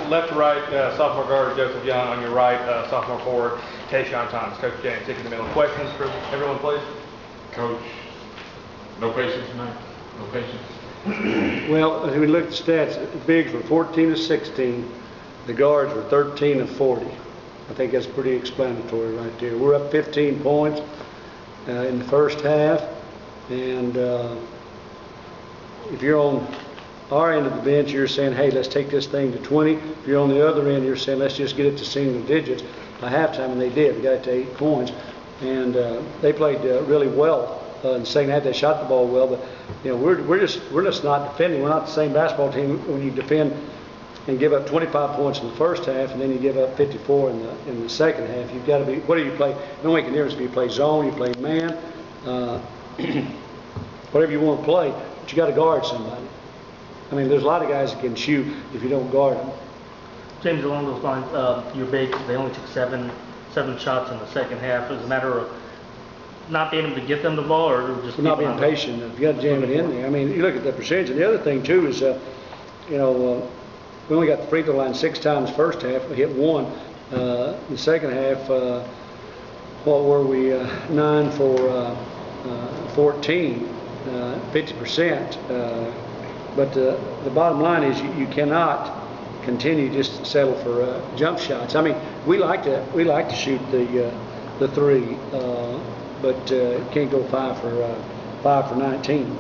left to right, sophomore guard Joseph Young. On your right, sophomore forward TaShawn Thomas. Coach James Dickey in the middle. Questions for everyone, please? Coach, no patience tonight? No patience? Well, as we look at the stats, the bigs were 14 of 16. The guards were 13 of 40. I think that's pretty explanatory right there. We're up 15 points in the first half, and if you're on our end of the bench, you're saying, hey, let's take this thing to 20. If you're on the other end, you're saying, let's just get it to single digits by halftime, and they did. They got it to 8 points, and they played really well. In the second half, they shot the ball well, but you know we're just not defending. We're not the same basketball team when you defend and give up 25 points in the first half, and then you give up 54 in the second half. You've got to be. What do you play? It don't make a difference if you play zone, you play man, whatever you want to play, but you got to guard somebody. I mean, there's a lot of guys that can shoot if you don't guard them. James, along those lines, your bigs, they only took seven shots in the second half. It was a matter of not being able to get them the ball, or just not being patient. You got to jam it in there. I mean, you look at the percentage, and the other thing too is, we only got the free throw line 6 times first half. We hit 1. The second half, what were we? 9 for 14, 50%. But the bottom line is you cannot continue just to settle for jump shots. I mean, we like to shoot the 3, but can't go 5 for 19.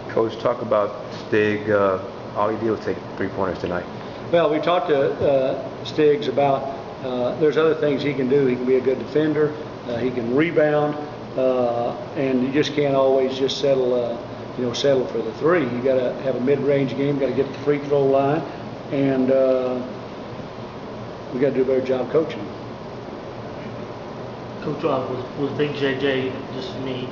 Coach, talk about Stig. All he did was take 3-pointers tonight. Well, we talked to Stiggs about there's other things he can do. He can be a good defender. He can rebound, and you just can't always just settle for the 3. You got to have a mid-range game. Got to get to the free throw line, and we got to do a better job coaching. Coach, was Big JJ just me?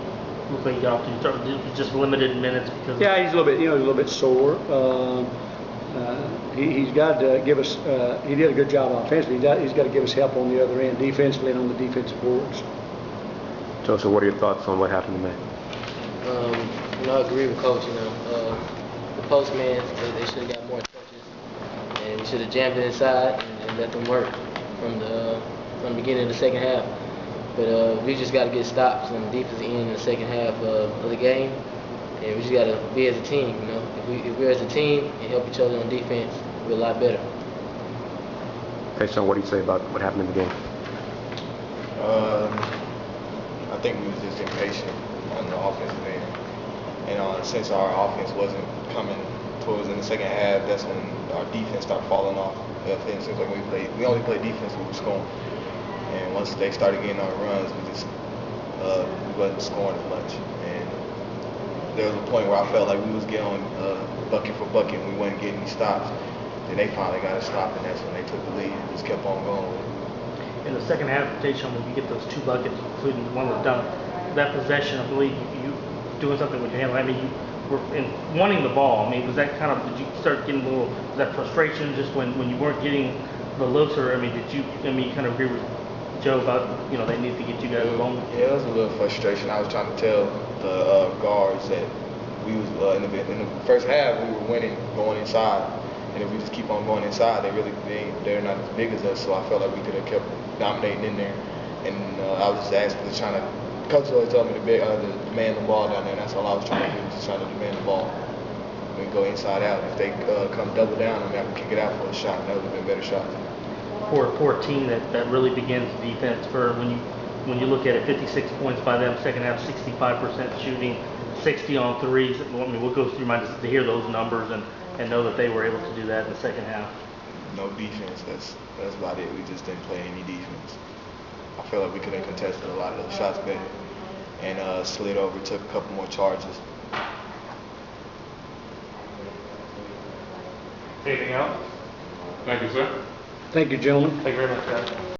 Looked like he got off to just limited minutes because. Yeah, he's a little bit sore. He's got to give us. He did a good job offensively. He's got to give us help on the other end, defensively and on the defensive boards. So what are your thoughts on what happened tonight? I agree with Coach. The postman, they should have got more touches, and we should have jammed it inside and let them work from the beginning of the second half. But we just got to get stops on the defensive end in the second half of the game, and we just got to be as a team. If we're as a team and help each other on defense, we're a lot better. TaShawn, what do you say about what happened in the game? I think we was just impatient on the offensive end. And since our offense wasn't coming towards in the second half, that's when our defense started falling off. It seems like we only played defense when we were scoring. And once they started getting our runs, we wasn't scoring as much. And there was a point where I felt like we was getting bucket for bucket and we wasn't getting any stops. Then they finally got a stop, and that's when they took the lead and just kept on going with it. In the second half, TaShawn, when you get those 2 buckets, including the one with dunk, that possession, I believe you doing something with your hand. I mean, you were wanting the ball. I mean, was that kind of, did you start getting a little, was that frustration just when you weren't getting the looks, or I mean, you kind of agree with Joe about, they need to get you guys along? Yeah, it was a little frustration. I was trying to tell the guards that we was in the first half we were winning going inside, and if we just keep on going inside, they're not as big as us. So I felt like we could have kept dominating in there, and I was just trying to. Coach always told me to demand the ball down there, and that's all I was trying to do, just trying to demand the ball. We go inside out. If they come double down, I can kick it out for a shot, and that would have been a better shot. For a team that really begins defense, for when you look at it, 56 points by them, second half 65% shooting, 60 on threes. I mean, what goes through your mind is to hear those numbers and know that they were able to do that in the second half. No defense. That's about it. We just didn't play any defense. I feel like we could have contested a lot of those shots better and slid over, took a couple more charges. Anything else? Thank you, sir. Thank you, gentlemen. Thank you very much, guys.